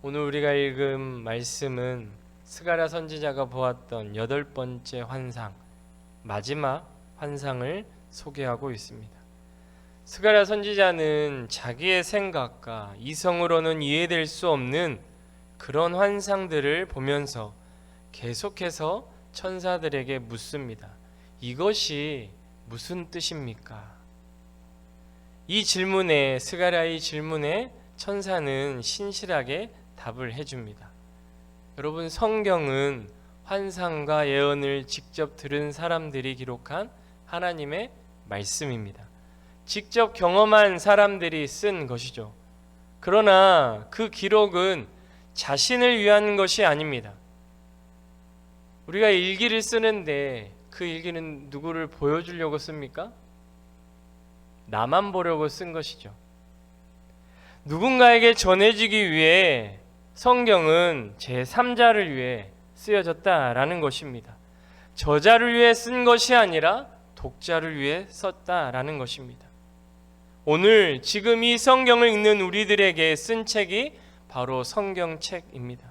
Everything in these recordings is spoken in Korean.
오늘 우리가 읽은 말씀은 스가랴 선지자가 보았던 8번째 환상, 마지막 환상을 소개하고 있습니다. 스가랴 선지자는 자기의 생각과 이성으로는 이해될 수 없는 그런 환상들을 보면서 계속해서 천사들에게 묻습니다. 이것이 무슨 뜻입니까? 이 질문에, 스가랴의 질문에 천사는 신실하게 답을 해줍니다. 여러분, 성경은 환상과 예언을 직접 들은 사람들이 기록한 하나님의 말씀입니다. 직접 경험한 사람들이 쓴 것이죠. 그러나 그 기록은 자신을 위한 것이 아닙니다. 우리가 일기를 쓰는데 그 일기는 누구를 보여주려고 씁니까? 나만 보려고 쓴 것이죠. 누군가에게 전해지기 위해 성경은 제3자를 위해 쓰여졌다라는 것입니다. 저자를 위해 쓴 것이 아니라 독자를 위해 썼다라는 것입니다. 오늘 지금 이 성경을 읽는 우리들에게 쓴 책이 바로 성경책입니다.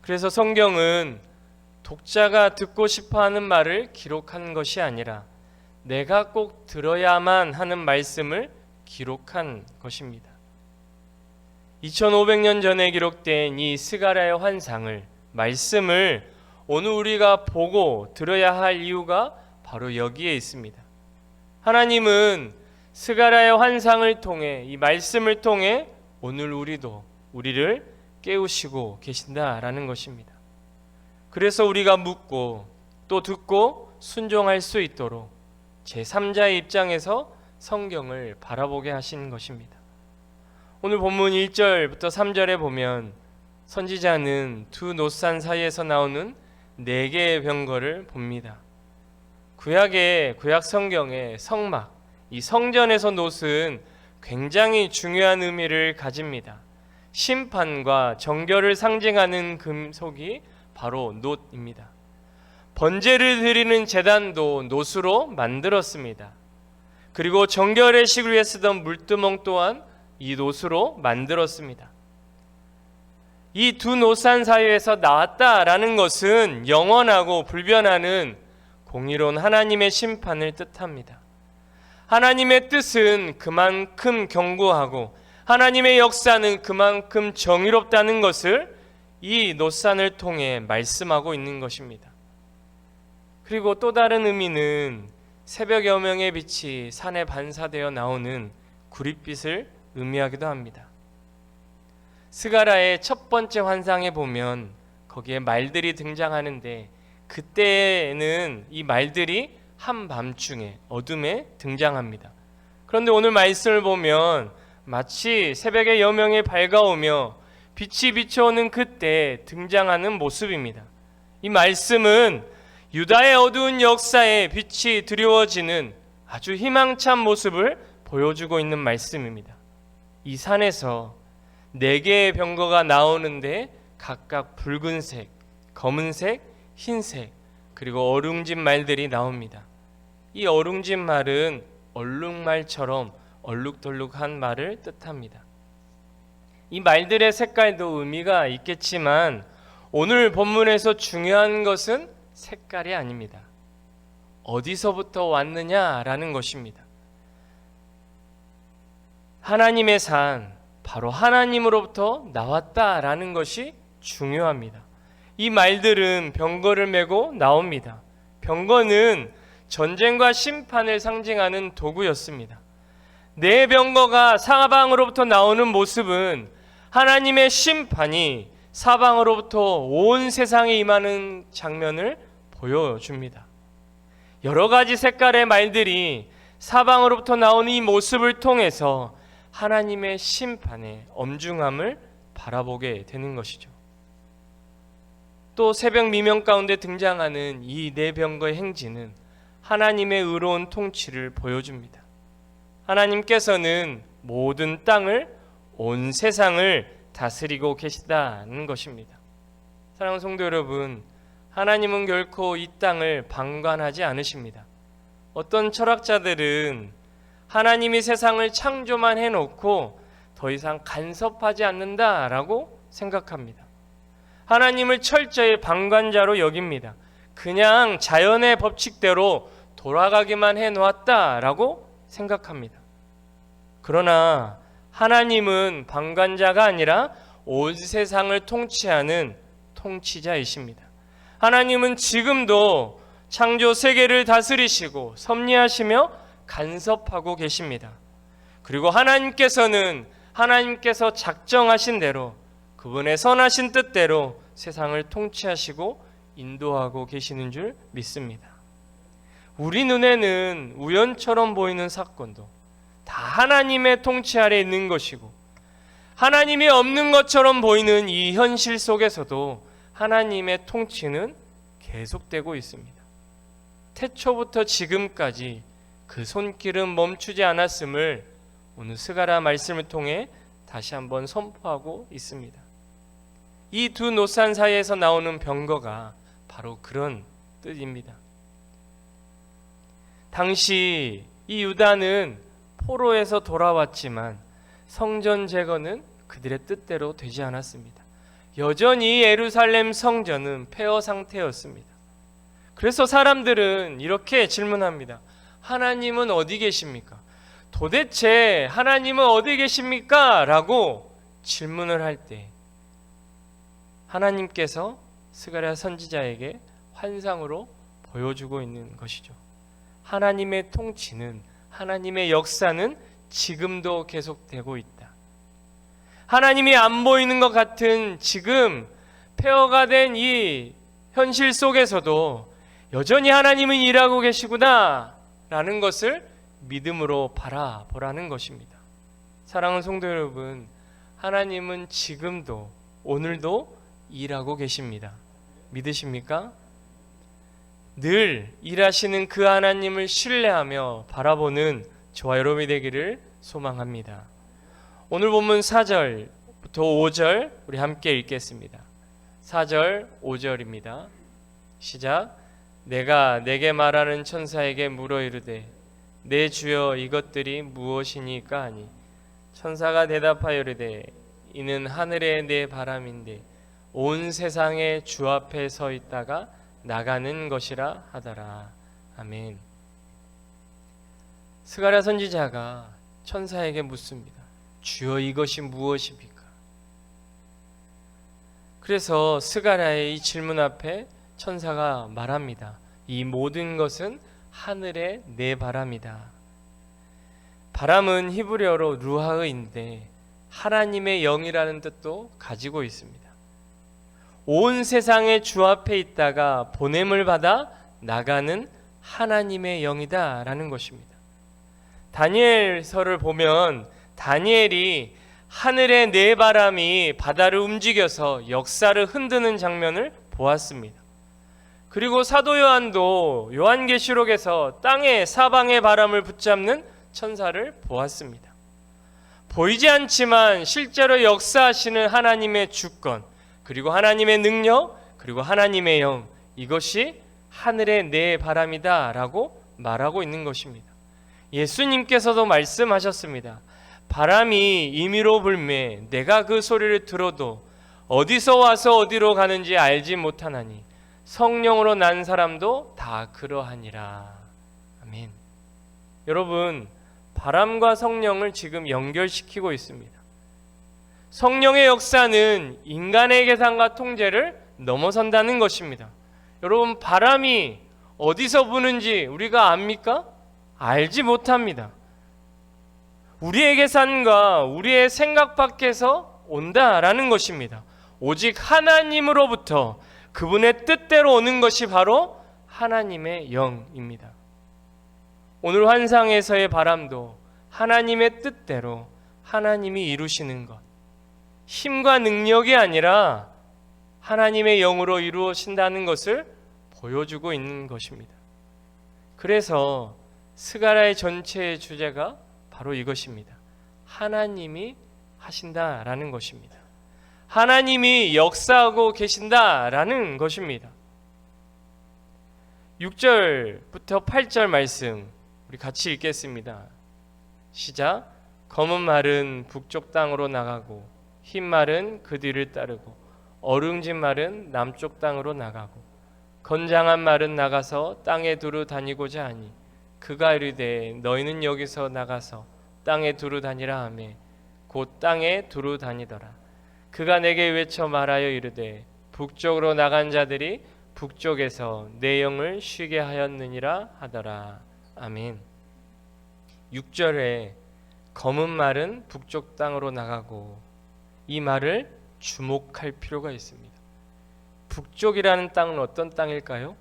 그래서 성경은 독자가 듣고 싶어하는 말을 기록한 것이 아니라 내가 꼭 들어야만 하는 말씀을 기록한 것입니다. 2500년 전에 기록된 이 스가랴의 환상을, 말씀을 오늘 우리가 보고 들어야 할 이유가 바로 여기에 있습니다. 하나님은 스가랴의 환상을 통해, 이 말씀을 통해 오늘 우리를 깨우시고 계신다라는 것입니다. 그래서 우리가 묻고 또 듣고 순종할 수 있도록 제3자의 입장에서 성경을 바라보게 하신 것입니다. 오늘 본문 1절부터 3절에 보면 선지자는 두 놋산 사이에서 나오는 4개의 병거를 봅니다. 구약 성경의 성막, 이 성전에서 놋은 굉장히 중요한 의미를 가집니다. 심판과 정결을 상징하는 금속이 바로 놋입니다. 번제를 드리는 제단도 놋으로 만들었습니다. 그리고 정결의 식을 위해 쓰던 물두멍 또한 이 놋으로 만들었습니다. 이 두 놋산 사이에서 나왔다라는 것은 영원하고 불변하는 공의로운 하나님의 심판을 뜻합니다. 하나님의 뜻은 그만큼 견고하고 하나님의 역사는 그만큼 정의롭다는 것을 이 놋산을 통해 말씀하고 있는 것입니다. 그리고 또 다른 의미는 새벽 여명의 빛이 산에 반사되어 나오는 구릿빛을 의미하기도 합니다. 스가랴의 첫 번째 환상에 보면 거기에 말들이 등장하는데 그때는 이 말들이 한밤중에 어둠에 등장합니다. 그런데 오늘 말씀을 보면 마치 새벽의 여명이 밝아오며 빛이 비춰오는 그때 등장하는 모습입니다. 이 말씀은 유다의 어두운 역사에 빛이 드리워지는 아주 희망찬 모습을 보여주고 있는 말씀입니다. 이 산에서 4개의 병거가 나오는데 각각 붉은색, 검은색, 흰색, 그리고 어룽진 말들이 나옵니다. 이 어룽진 말은 얼룩말처럼 얼룩덜룩한 말을 뜻합니다. 이 말들의 색깔도 의미가 있겠지만 오늘 본문에서 중요한 것은 색깔이 아닙니다. 어디서부터 왔느냐라는 것입니다. 하나님의 산, 바로 하나님으로부터 나왔다라는 것이 중요합니다. 이 말들은 병거를 메고 나옵니다. 병거는 전쟁과 심판을 상징하는 도구였습니다. 4병거가 사방으로부터 나오는 모습은 하나님의 심판이 사방으로부터 온 세상에 임하는 장면을 보여줍니다. 여러 가지 색깔의 말들이 사방으로부터 나오는 이 모습을 통해서 하나님의 심판의 엄중함을 바라보게 되는 것이죠. 또 새벽 미명 가운데 등장하는 이 4병거의 행진은 하나님의 의로운 통치를 보여줍니다. 하나님께서는 모든 땅을, 온 세상을 다스리고 계시다는 것입니다. 사랑하는 성도 여러분, 하나님은 결코 이 땅을 방관하지 않으십니다. 어떤 철학자들은 하나님이 세상을 창조만 해놓고 더 이상 간섭하지 않는다라고 생각합니다. 하나님을 철저히 방관자로 여깁니다. 그냥 자연의 법칙대로 돌아가기만 해놓았다라고 생각합니다. 그러나 하나님은 방관자가 아니라 온 세상을 통치하는 통치자이십니다. 하나님은 지금도 창조 세계를 다스리시고 섭리하시며 간섭하고 계십니다. 그리고 하나님께서 작정하신 대로 그분의 선하신 뜻대로 세상을 통치하시고 인도하고 계시는 줄 믿습니다. 우리 눈에는 우연처럼 보이는 사건도 다 하나님의 통치 아래 있는 것이고, 하나님이 없는 것처럼 보이는 이 현실 속에서도 하나님의 통치는 계속되고 있습니다. 태초부터 지금까지 그 손길은 멈추지 않았음을 오늘 스가랴 말씀을 통해 다시 한번 선포하고 있습니다. 이 두 노산 사이에서 나오는 병거가 바로 그런 뜻입니다. 당시 이 유다는 포로에서 돌아왔지만 성전 재건은 그들의 뜻대로 되지 않았습니다. 여전히 예루살렘 성전은 폐허 상태였습니다. 그래서 사람들은 이렇게 질문합니다. 하나님은 어디 계십니까? 도대체 하나님은 어디 계십니까? 라고 질문을 할 때 하나님께서 스가랴 선지자에게 환상으로 보여주고 있는 것이죠. 하나님의 통치는, 하나님의 역사는 지금도 계속되고 있다. 하나님이 안 보이는 것 같은 지금 폐허가 된 이 현실 속에서도 여전히 하나님은 일하고 계시구나 라는 것을 믿음으로 바라보라는 것입니다. 사랑하는 성도 여러분, 하나님은 지금도 오늘도 일하고 계십니다. 믿으십니까? 늘 일하시는 그 하나님을 신뢰하며 바라보는 저와 여러분이 되기를 소망합니다. 오늘 본문 4절부터 5절 우리 함께 읽겠습니다. 4절 5절입니다. 시작. 내가 내게 말하는 천사에게 물어 이르되 내 주여 이것들이 무엇이니까 하니 천사가 대답하여 이르되 이는 하늘의 내 바람인데 온 세상의 주 앞에 서 있다가 나가는 것이라 하더라. 아멘. 스가랴 선지자가 천사에게 묻습니다. 주여 이것이 무엇입니까? 그래서 스가랴의 이 질문 앞에 천사가 말합니다. 이 모든 것은 하늘의 내 바람이다. 바람은 히브리어로 루하흐인데 하나님의 영이라는 뜻도 가지고 있습니다. 온 세상의 주 앞에 있다가 보냄을 받아 나가는 하나님의 영이다 라는 것입니다. 다니엘서를 보면 다니엘이 하늘의 네 바람이 바다를 움직여서 역사를 흔드는 장면을 보았습니다. 그리고 사도 요한도 요한계시록에서 땅의 사방의 바람을 붙잡는 천사를 보았습니다. 보이지 않지만 실제로 역사하시는 하나님의 주권, 그리고 하나님의 능력, 그리고 하나님의 영, 이것이 하늘의 내 바람이다 라고 말하고 있는 것입니다. 예수님께서도 말씀하셨습니다. 바람이 임의로 불매 내가 그 소리를 들어도 어디서 와서 어디로 가는지 알지 못하나니 성령으로 난 사람도 다 그러하니라. 아멘. 여러분, 바람과 성령을 지금 연결시키고 있습니다. 성령의 역사는 인간의 계산과 통제를 넘어선다는 것입니다. 여러분, 바람이 어디서 부는지 우리가 압니까? 알지 못합니다. 우리의 계산과 우리의 생각 밖에서 온다라는 것입니다. 오직 하나님으로부터 그분의 뜻대로 오는 것이 바로 하나님의 영입니다. 오늘 환상에서의 바람도 하나님의 뜻대로 하나님이 이루시는 것, 힘과 능력이 아니라 하나님의 영으로 이루어진다는 것을 보여주고 있는 것입니다. 그래서 스가랴의 전체의 주제가 바로 이것입니다. 하나님이 하신다라는 것입니다. 하나님이 역사하고 계신다라는 것입니다. 6절부터 8절 말씀 우리 같이 읽겠습니다. 시작. 검은 말은 북쪽 땅으로 나가고 흰 말은 그 뒤를 따르고 어룽진 말은 남쪽 땅으로 나가고 건장한 말은 나가서 땅에 두루 다니고자 하니 그가 이르되 너희는 여기서 나가서 땅에 두루 다니라 하매 곧 땅에 두루 다니더라. 그가 내게 외쳐 말하여 이르되 북쪽으로 나간 자들이 북쪽에서 내 영을 쉬게 하였느니라 하더라. 아멘. 6절에 검은 말은 북쪽 땅으로 나가고, 이 말을 주목할 필요가 있습니다. 북쪽이라는 땅은 어떤 땅일까요?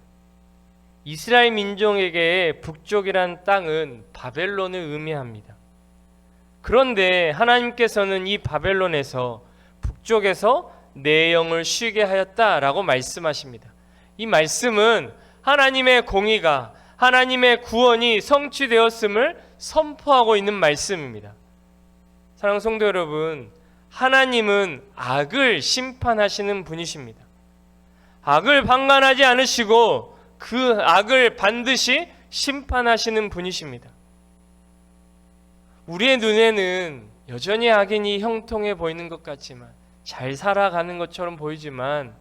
이스라엘 민족에게 북쪽이라는 땅은 바벨론을 의미합니다. 그런데 하나님께서는 이 바벨론에서 북쪽에서 내 영을 쉬게 하였다라고 말씀하십니다. 이 말씀은 하나님의 공의가, 하나님의 구원이 성취되었음을 선포하고 있는 말씀입니다. 사랑하는 성도 여러분, 하나님은 악을 심판하시는 분이십니다. 악을 방관하지 않으시고 그 악을 반드시 심판하시는 분이십니다. 우리의 눈에는 여전히 악인이 형통해 보이는 것 같지만, 잘 살아가는 것처럼 보이지만,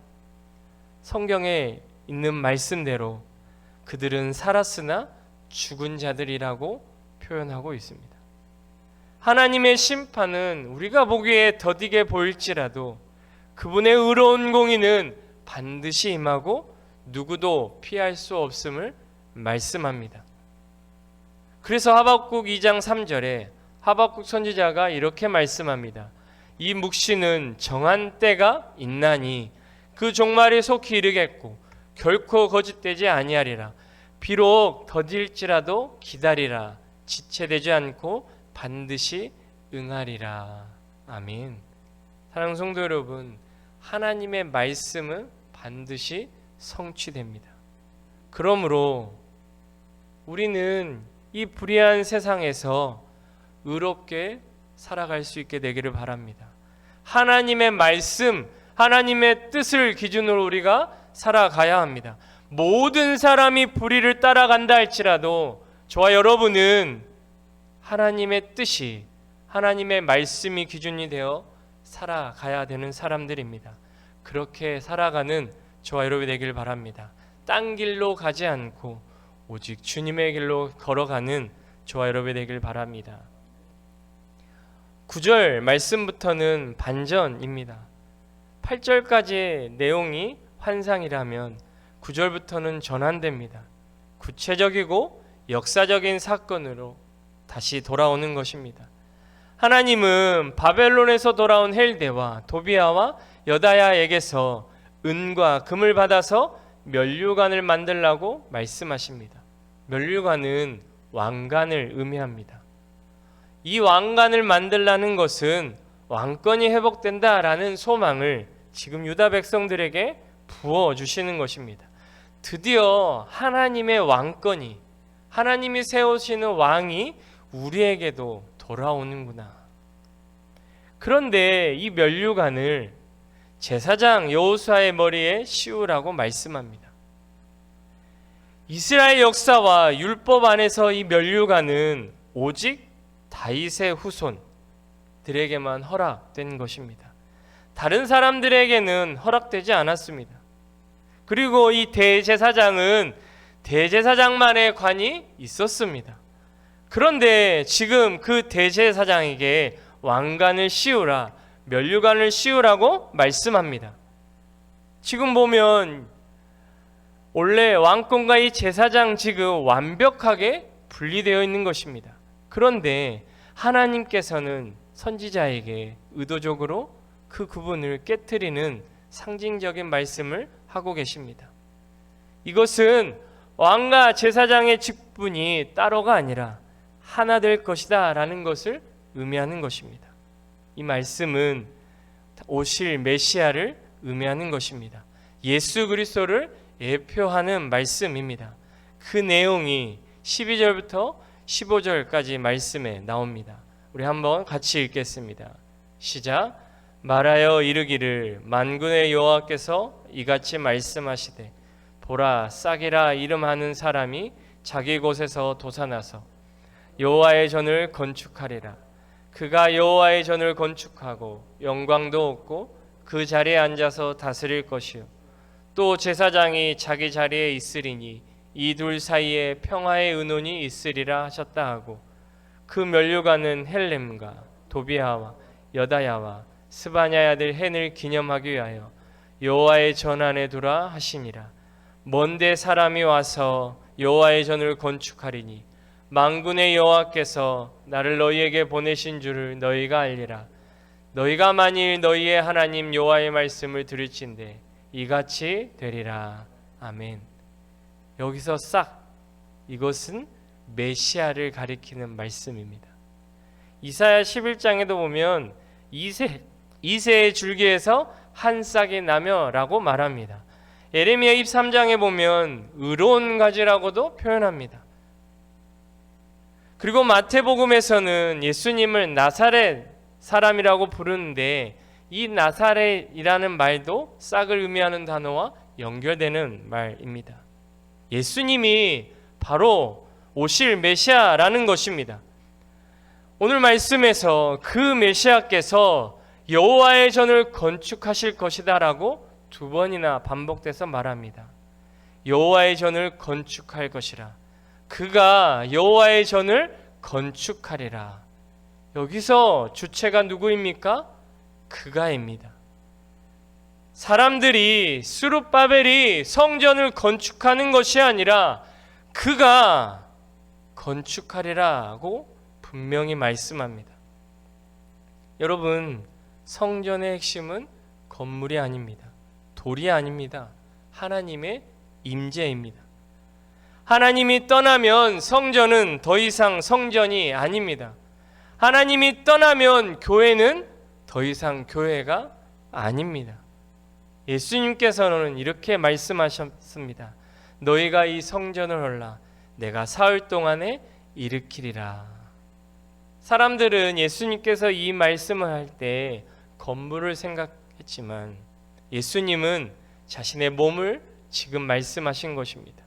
성경에 있는 말씀대로 그들은 살았으나 죽은 자들이라고 표현하고 있습니다. 하나님의 심판은 우리가 보기에 더디게 보일지라도 그분의 의로운 공의는 반드시 임하고 누구도 피할 수 없음을 말씀합니다. 그래서 하박국 2장 3절에 하박국 선지자가 이렇게 말씀합니다. 이 묵시는 정한 때가 있나니 그 종말이 속히 이르겠고 결코 거짓되지 아니하리라. 비록 더딜지라도 기다리라. 지체되지 않고 반드시 응하리라. 아멘. 사랑하는 성도 여러분, 하나님의 말씀은 반드시 성취됩니다. 그러므로 우리는 이 불의한 세상에서 의롭게 살아갈 수 있게 되기를 바랍니다. 하나님의 말씀, 하나님의 뜻을 기준으로 우리가 살아가야 합니다. 모든 사람이 불의를 따라간다 할지라도 저와 여러분은 하나님의 뜻이, 하나님의 말씀이 기준이 되어 살아가야 되는 사람들입니다. 그렇게 살아가는 저와 여러분이 되길 바랍니다. 딴 길로 가지 않고 오직 주님의 길로 걸어가는 저와 여러분이 되길 바랍니다. 9절 말씀부터는 반전입니다. 8절까지의 내용이 환상이라면 9절부터는 전환됩니다. 구체적이고 역사적인 사건으로 다시 돌아오는 것입니다. 하나님은 바벨론에서 돌아온 헬대와 도비아와 여다야에게서 은과 금을 받아서 면류관을 만들라고 말씀하십니다. 면류관은 왕관을 의미합니다. 이 왕관을 만들라는 것은 왕권이 회복된다라는 소망을 지금 유다 백성들에게 부어주시는 것입니다. 드디어 하나님의 왕권이, 하나님이 세우시는 왕이 우리에게도 돌아오는구나. 그런데 이 면류관을 제사장 여호수아의 머리에 씌우라고 말씀합니다. 이스라엘 역사와 율법 안에서 이 면류관은 오직 다윗의 후손들에게만 허락된 것입니다. 다른 사람들에게는 허락되지 않았습니다. 그리고 이 대제사장은 대제사장만의 관이 있었습니다. 그런데 지금 그 대제사장에게 왕관을 씌우라, 면류관을 씌우라고 말씀합니다. 지금 보면 원래 왕권과 이 제사장직은 완벽하게 분리되어 있는 것입니다. 그런데 하나님께서는 선지자에게 의도적으로 그 구분을 깨트리는 상징적인 말씀을 하고 계십니다. 이것은 왕과 제사장의 직분이 따로가 아니라 하나 될 것이다 라는 것을 의미하는 것입니다. 이 말씀은 오실 메시아를 의미하는 것입니다. 예수 그리스도를 예표하는 말씀입니다. 그 내용이 12절부터 15절까지 말씀에 나옵니다. 우리 한번 같이 읽겠습니다. 시작. 말하여 이르기를 만군의 여호와께서 이같이 말씀하시되 보라, 싹이라 이름하는 사람이 자기 곳에서 솟아나서 여호와의 전을 건축하리라. 그가 여호와의 전을 건축하고 영광도 얻고 그 자리에 앉아서 다스릴 것이요 또 제사장이 자기 자리에 있으리니 이 둘 사이에 평화의 의논이 있으리라 하셨다 하고 그 면류관은 헬렘과 도비아와 여다야와 스바냐의 아들 헨을 기념하기 위하여 여호와의 전 안에 두라 하시니라. 먼데 사람이 와서 여호와의 전을 건축하리니 만군의 여호와께서 나를 너희에게 보내신 줄을 너희가 알리라. 너희가 만일 너희의 하나님 여호와의 말씀을 들을진대 이같이 되리라. 아멘. 여기서 싹 이것은 메시아를 가리키는 말씀입니다. 이사야 11장에도 보면 이새의 줄기에서 한 싹이 나며라고 말합니다. 예레미야 23장에 보면 의로운 가지라고도 표현합니다. 그리고 마태복음에서는 예수님을 나사렛 사람이라고 부르는데 이 나사렛이라는 말도 싹을 의미하는 단어와 연결되는 말입니다. 예수님이 바로 오실 메시아라는 것입니다. 오늘 말씀에서 그 메시아께서 여호와의 전을 건축하실 것이다라고 두 번이나 반복돼서 말합니다. 여호와의 전을 건축할 것이라. 그가 여호와의 전을 건축하리라. 여기서 주체가 누구입니까? 그가입니다. 사람들이 스룹바벨이 성전을 건축하는 것이 아니라 그가 건축하리라고 분명히 말씀합니다. 여러분, 성전의 핵심은 건물이 아닙니다. 돌이 아닙니다. 하나님의 임재입니다. 하나님이 떠나면 성전은 더 이상 성전이 아닙니다. 하나님이 떠나면 교회는 더 이상 교회가 아닙니다. 예수님께서는 이렇게 말씀하셨습니다. 너희가 이 성전을 헐라 내가 사흘 동안에 일으키리라. 사람들은 예수님께서 이 말씀을 할 때 건물을 생각했지만 예수님은 자신의 몸을 지금 말씀하신 것입니다.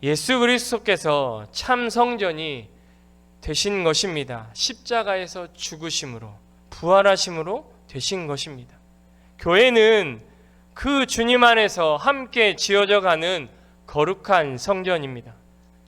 예수 그리스도께서 참 성전이 되신 것입니다. 십자가에서 죽으심으로 부활하심으로 되신 것입니다. 교회는 그 주님 안에서 함께 지어져 가는 거룩한 성전입니다.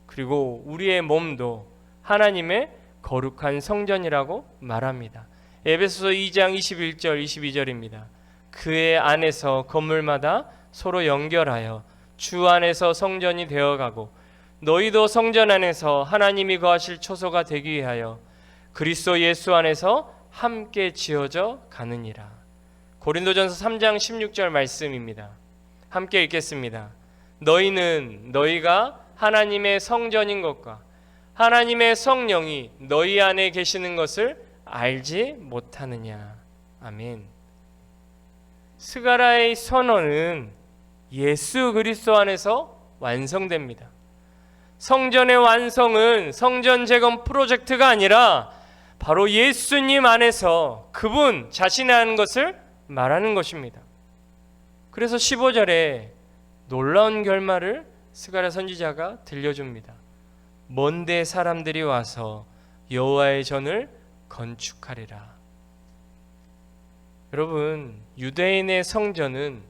그리고 우리의 몸도 하나님의 거룩한 성전이라고 말합니다. 에베소서 2장 21절 22절입니다. 그의 안에서 건물마다 서로 연결하여 주 안에서 성전이 되어가고 너희도 성전 안에서 하나님이 거하실 초소가 되기 위하여 그리스도 예수 안에서 함께 지어져 가느니라. 고린도전서 3장 16절 말씀입니다. 함께 읽겠습니다. 너희는 너희가 하나님의 성전인 것과 하나님의 성령이 너희 안에 계시는 것을 알지 못하느냐. 아멘. 스가랴의 선언은 예수 그리스도 안에서 완성됩니다. 성전의 완성은 성전 재건 프로젝트가 아니라 바로 예수님 안에서 그분 자신이 하는 것을 말하는 것입니다. 그래서 15절에 놀라운 결말을 스가랴 선지자가 들려줍니다. 먼데 사람들이 와서 여호와의 전을 건축하리라. 여러분, 유대인의 성전은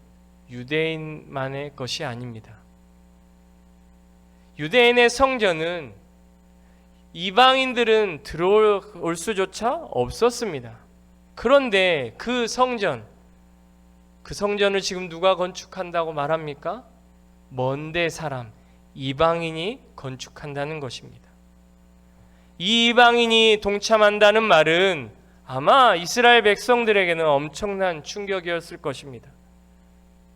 유대인만의 것이 아닙니다. 유대인의 성전은 이방인들은 들어올 수조차 없었습니다. 그런데 그 성전을 지금 누가 건축한다고 말합니까? 먼데 사람, 이방인이 건축한다는 것입니다. 이 이방인이 동참한다는 말은 아마 이스라엘 백성들에게는 엄청난 충격이었을 것입니다.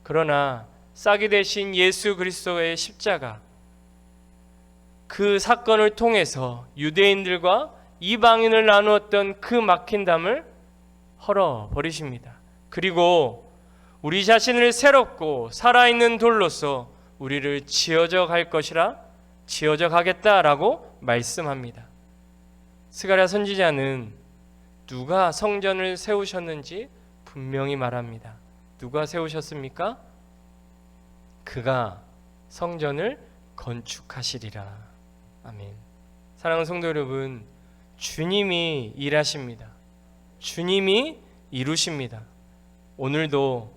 그러나 싹이 되신 예수 그리스도의 십자가, 그 사건을 통해서 유대인들과 이방인을 나누었던 그 막힌 담을 헐어버리십니다. 그리고 우리 자신을 새롭고 살아있는 돌로서 우리를 지어져 갈 것이라, 지어져 가겠다라고 말씀합니다. 스가랴 선지자는 누가 성전을 세우셨는지 분명히 말합니다. 누가 세우셨습니까? 그가 성전을 건축하시리라. 아멘. 사랑하는 성도 여러분, 주님이 일하십니다. 주님이 이루십니다. 오늘도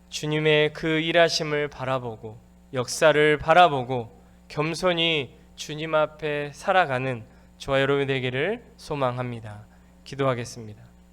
주님의 그 일하심을 바라보고 역사를 바라보고 겸손히 주님 앞에 살아가는 저와 여러분 되기를 소망합니다. 기도하겠습니다.